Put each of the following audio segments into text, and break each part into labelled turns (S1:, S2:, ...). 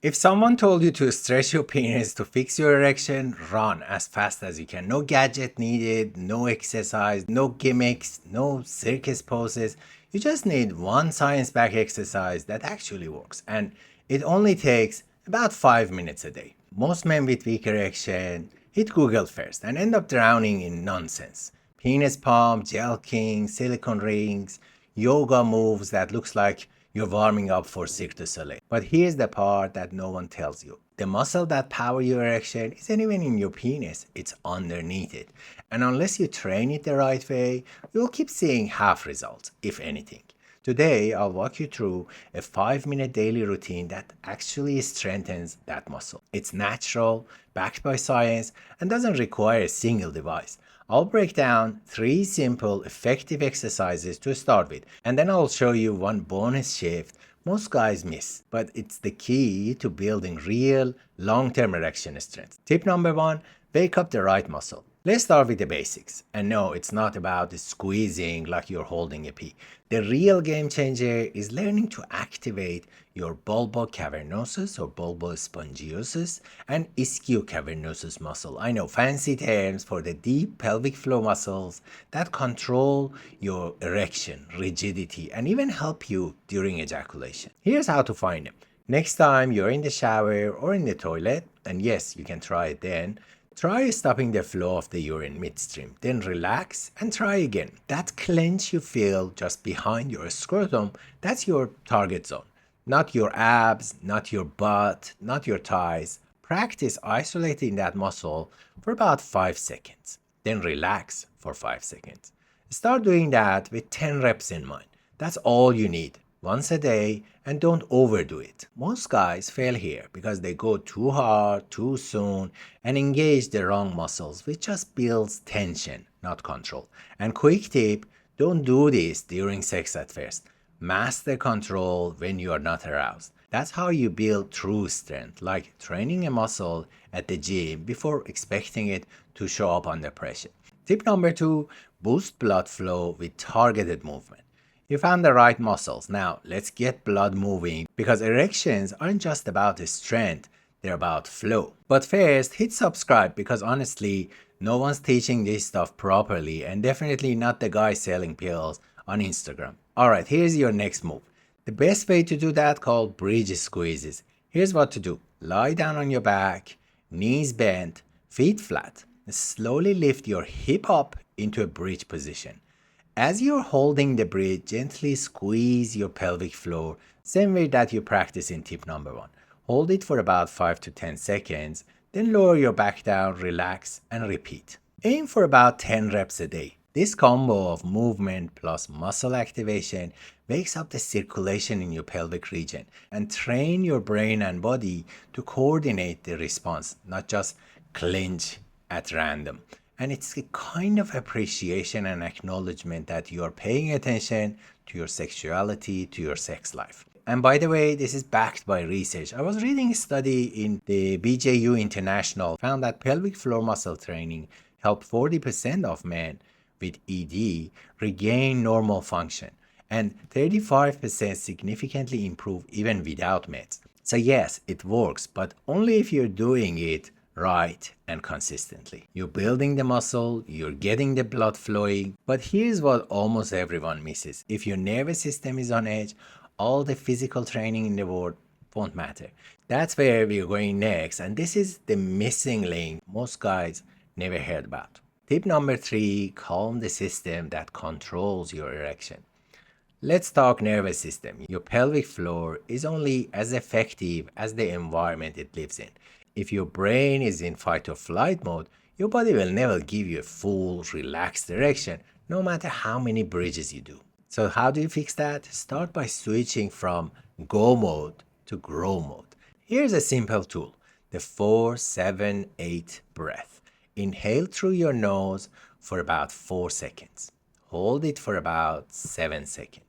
S1: If someone told you to stretch your penis to fix your erection, run as fast as you can. No gadget needed, no exercise, no gimmicks, no circus poses. You just need one science backed exercise that actually works. And it only takes about 5 minutes a day. Most men with weak erection hit Google first and end up drowning in nonsense. Penis pump, gel king, silicone rings, yoga moves that looks like you're warming up for Cirque du Soleil. But here's the part that no one tells you. The muscle that powers your erection isn't even in your penis, it's underneath it. And unless you train it the right way, you'll keep seeing half results, if anything. Today, I'll walk you through a 5-minute daily routine that actually strengthens that muscle. It's natural, backed by science, and doesn't require a single device. I'll break down 3 simple, effective exercises to start with, and then I'll show you one bonus shift most guys miss, but it's the key to building real, long-term erection strength. Tip number 1, wake up the right muscle. Let's start with the basics. And no, it's not about squeezing like you're holding a pea. The real game changer is learning to activate your bulbocavernosus or bulbospongiosus and ischiocavernosus muscle. I know, fancy terms for the deep pelvic floor muscles that control your erection, rigidity, and even help you during ejaculation. Here's how to find them. Next time you're in the shower or in the toilet, and yes, you can try it then, try stopping the flow of the urine midstream, then relax and try again. That clench you feel just behind your scrotum, that's your target zone. Not your abs, not your butt, not your thighs. Practice isolating that muscle for about 5 seconds, then relax for 5 seconds. Start doing that with 10 reps in mind. That's all you need. Once a day, and don't overdo it. Most guys fail here because they go too hard, too soon, and engage the wrong muscles, which just builds tension, not control. And quick tip, don't do this during sex at first. Master control when you are not aroused. That's how you build true strength, like training a muscle at the gym before expecting it to show up under pressure. Tip number 2, boost blood flow with targeted movement. You found the right muscles. Now, let's get blood moving because erections aren't just about strength, they're about flow. But first, hit subscribe because honestly, no one's teaching this stuff properly and definitely not the guy selling pills on Instagram. Alright, here's your next move. The best way to do that called bridge squeezes. Here's what to do. Lie down on your back, knees bent, feet flat. Slowly lift your hip up into a bridge position. As you're holding the bridge, gently squeeze your pelvic floor, same way that you practice in tip number 1. Hold it for about 5 to 10 seconds, then lower your back down, relax, and repeat. Aim for about 10 reps a day. This combo of movement plus muscle activation wakes up the circulation in your pelvic region and train your brain and body to coordinate the response, not just clench at random. And it's a kind of appreciation and acknowledgement that you are paying attention to your sexuality, to your sex life. And by the way, this is backed by research. I was reading a study in the BJU International, found that pelvic floor muscle training helped 40% of men with ED regain normal function, and 35% significantly improve even without meds. So yes, it works, but only if you're doing it right and consistently. You're building the muscle, you're getting the blood flowing, but here's what almost everyone misses. If your nervous system is on edge, all the physical training in the world won't matter. That's where we're going next, and this is the missing link most guys never heard about. Tip number 3, calm the system that controls your erection. Let's talk nervous system. Your pelvic floor is only as effective as the environment it lives in. If your brain is in fight or flight mode, your body will never give you a full, relaxed erection, no matter how many bridges you do. So how do you fix that? Start by switching from go mode to grow mode. Here's a simple tool, the 4-7-8 breath. Inhale through your nose for about 4 seconds. Hold it for about 7 seconds.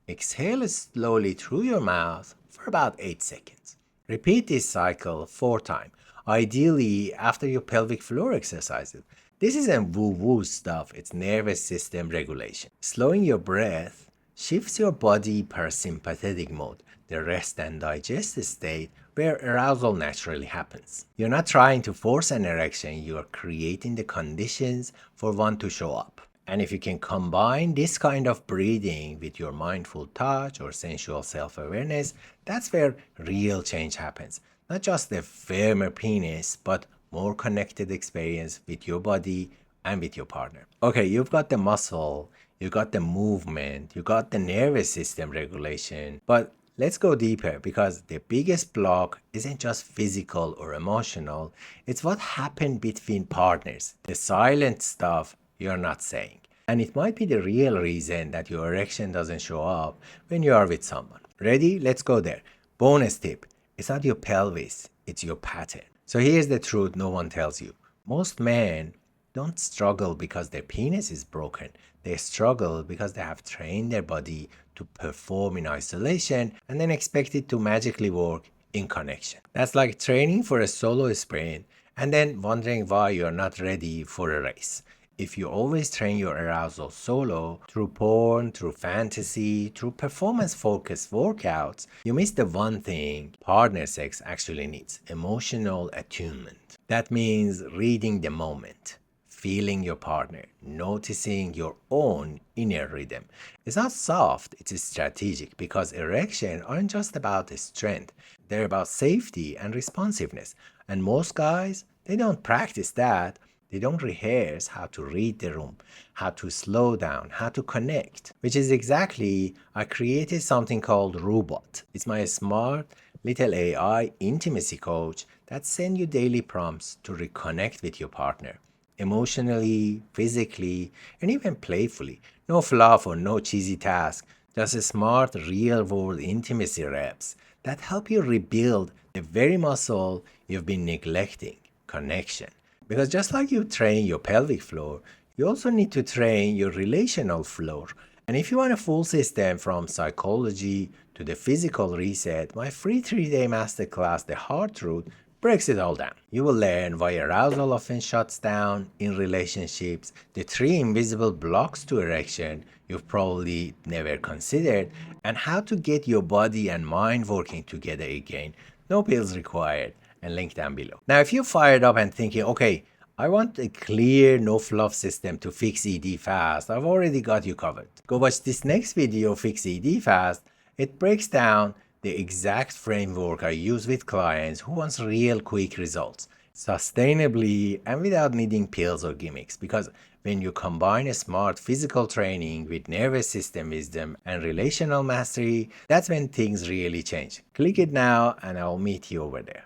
S1: Exhale slowly through your mouth for about 8 seconds. Repeat this cycle 4 times, ideally after your pelvic floor exercises. This isn't woo-woo stuff, it's nervous system regulation. Slowing your breath shifts your body parasympathetic mode, the rest and digest state, where arousal naturally happens. You're not trying to force an erection, you are creating the conditions for one to show up. And if you can combine this kind of breathing with your mindful touch or sensual self-awareness, that's where real change happens. Not just a firmer penis, but more connected experience with your body and with your partner. Okay, you've got the muscle, you got the movement, you got the nervous system regulation, but let's go deeper because the biggest block isn't just physical or emotional, it's what happened between partners, the silent stuff you're not saying. And it might be the real reason that your erection doesn't show up when you are with someone. Ready? Let's go there. Bonus tip. It's not your pelvis, it's your pattern. So here's the truth no one tells you. Most men don't struggle because their penis is broken. They struggle because they have trained their body to perform in isolation and then expect it to magically work in connection. That's like training for a solo sprint and then wondering why you're not ready for a race. If you always train your arousal solo, through porn, through fantasy, through performance-focused workouts, you miss the one thing partner sex actually needs: emotional attunement. That means reading the moment, feeling your partner, noticing your own inner rhythm. It's not soft, it's strategic, because erections aren't just about strength, they're about safety and responsiveness. And most guys, they don't practice that. They don't rehearse how to read the room, how to slow down, how to connect, which is exactly, I created something called Robot. It's my smart little AI intimacy coach that sends you daily prompts to reconnect with your partner, emotionally, physically, and even playfully. No fluff or no cheesy task, just smart real-world intimacy reps that help you rebuild the very muscle you've been neglecting: connection. Because just like you train your pelvic floor, you also need to train your relational floor. And if you want a full system from psychology to the physical reset, my free 3-day masterclass, The Hard Truth, breaks it all down. You will learn why arousal often shuts down in relationships, the 3 invisible blocks to erection you've probably never considered, and how to get your body and mind working together again. No pills required. And link down below. Now, if you're fired up and thinking, okay, I want a clear, no fluff system to fix ED fast, I've already got you covered. Go watch this next video, Fix ED Fast. It breaks down the exact framework I use with clients who wants real quick results, sustainably and without needing pills or gimmicks. Because when you combine a smart physical training with nervous system wisdom and relational mastery, that's when things really change. Click it now and I'll meet you over there.